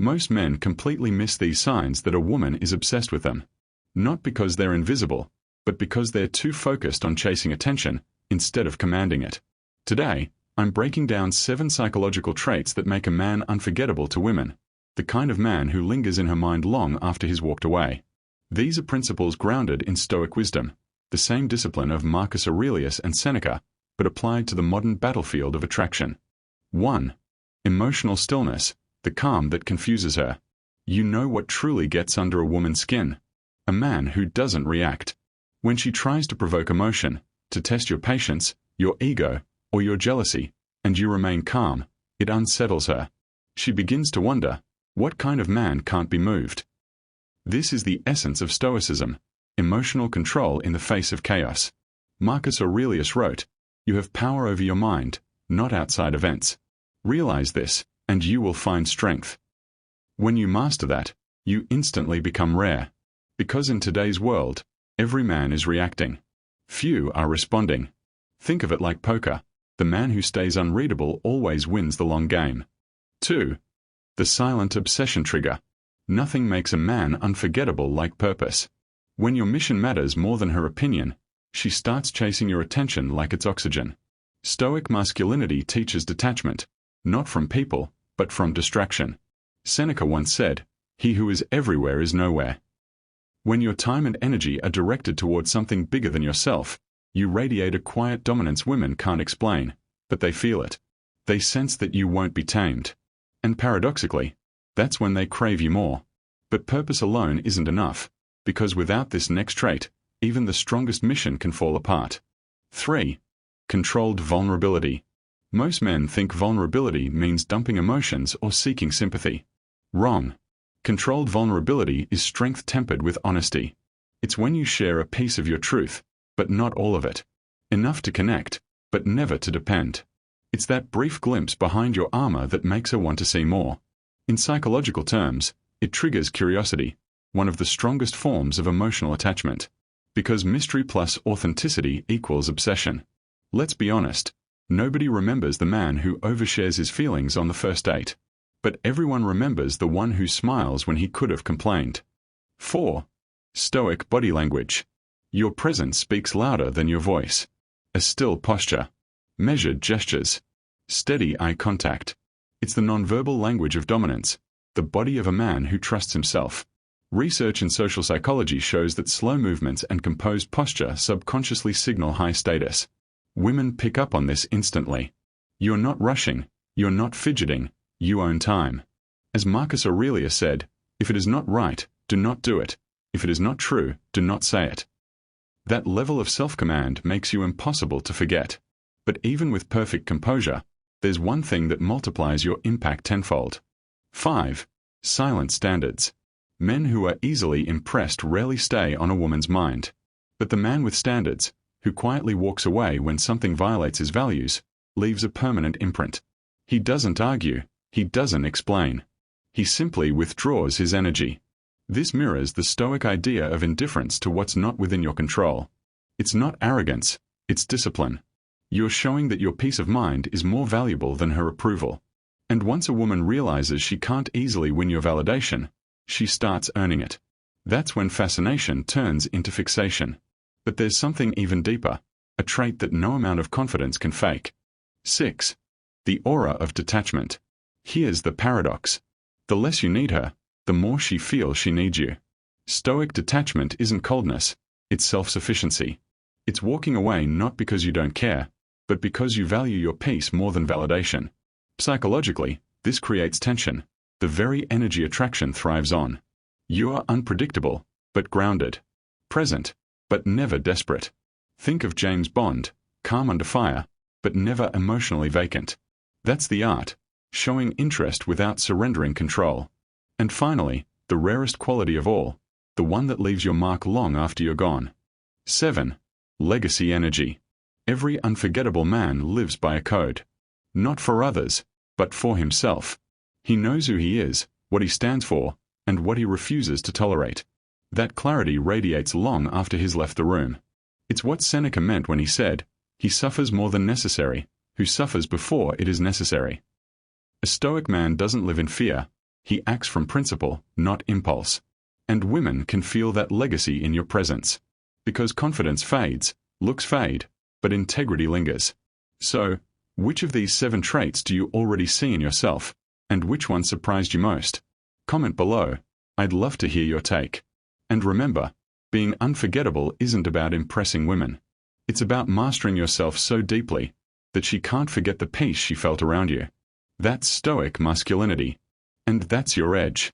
Most men completely miss these signs that a woman is obsessed with them. Not because they're invisible, but because they're too focused on chasing attention instead of commanding it. Today, I'm breaking down 7 psychological traits that make a man unforgettable to women, the kind of man who lingers in her mind long after he's walked away. These are principles grounded in Stoic wisdom, the same discipline of Marcus Aurelius and Seneca, but applied to the modern battlefield of attraction. 1. Emotional stillness, the calm that confuses her. You know what truly gets under a woman's skin? A man who doesn't react. When she tries to provoke emotion, to test your patience, your ego, or your jealousy, and you remain calm, it unsettles her. She begins to wonder, what kind of man can't be moved? This is the essence of Stoicism, emotional control in the face of chaos. Marcus Aurelius wrote, "You have power over your mind, not outside events. Realize this, and you will find strength." When you master that, you instantly become rare. Because in today's world, every man is reacting. Few are responding. Think of it like poker. The man who stays unreadable always wins the long game. 2. The silent obsession trigger. Nothing makes a man unforgettable like purpose. When your mission matters more than her opinion, she starts chasing your attention like it's oxygen. Stoic masculinity teaches detachment, not from people, but from distraction. Seneca once said, "He who is everywhere is nowhere." When your time and energy are directed towards something bigger than yourself, you radiate a quiet dominance women can't explain, but they feel it. They sense that you won't be tamed. And paradoxically, that's when they crave you more. But purpose alone isn't enough, because without this next trait, even the strongest mission can fall apart. 3. Controlled vulnerability. Most men think vulnerability means dumping emotions or seeking sympathy. Wrong. Controlled vulnerability is strength tempered with honesty. It's when you share a piece of your truth, but not all of it. Enough to connect, but never to depend. It's that brief glimpse behind your armor that makes her want to see more. In psychological terms, it triggers curiosity, one of the strongest forms of emotional attachment. Because mystery plus authenticity equals obsession. Let's be honest, nobody remembers the man who overshares his feelings on the first date. But everyone remembers the one who smiles when he could have complained. 4. Stoic body language. Your presence speaks louder than your voice. A still posture. Measured gestures. Steady eye contact. It's the nonverbal language of dominance, the body of a man who trusts himself. Research in social psychology shows that slow movements and composed posture subconsciously signal high status. Women pick up on this instantly. You're not rushing, you're not fidgeting, you own time. As Marcus Aurelius said, if it is not right, do not do it. If it is not true, do not say it. That level of self-command makes you impossible to forget. But even with perfect composure, there's one thing that multiplies your impact tenfold. 5. Silent standards. Men who are easily impressed rarely stay on a woman's mind. But the man with standards, who quietly walks away when something violates his values, leaves a permanent imprint. He doesn't argue. He doesn't explain. He simply withdraws his energy. This mirrors the Stoic idea of indifference to what's not within your control. It's not arrogance, it's discipline. You're showing that your peace of mind is more valuable than her approval. And once a woman realizes she can't easily win your validation, she starts earning it. That's when fascination turns into fixation. But there's something even deeper, a trait that no amount of confidence can fake. 6. The aura of detachment. Here's the paradox. The less you need her, the more she feels she needs you. Stoic detachment isn't coldness, it's self-sufficiency. It's walking away not because you don't care, but because you value your peace more than validation. Psychologically, this creates tension, the very energy attraction thrives on. You are unpredictable, but grounded. Present, but never desperate. Think of James Bond, calm under fire, but never emotionally vacant. That's the art. Showing interest without surrendering control. And finally, the rarest quality of all, the one that leaves your mark long after you're gone. 7. Legacy energy. Every unforgettable man lives by a code. Not for others, but for himself. He knows who he is, what he stands for, and what he refuses to tolerate. That clarity radiates long after he's left the room. It's what Seneca meant when he said, "He suffers more than necessary, who suffers before it is necessary." A Stoic man doesn't live in fear, He acts from principle, not impulse. And women can feel that legacy in your presence. Because confidence fades, looks fade, but integrity lingers. So, which of these 7 traits do you already see in yourself, and which one surprised you most? Comment below. I'd love to hear your take. And remember, being unforgettable isn't about impressing women. It's about mastering yourself so deeply that she can't forget the peace she felt around you. That's Stoic masculinity. And that's your edge.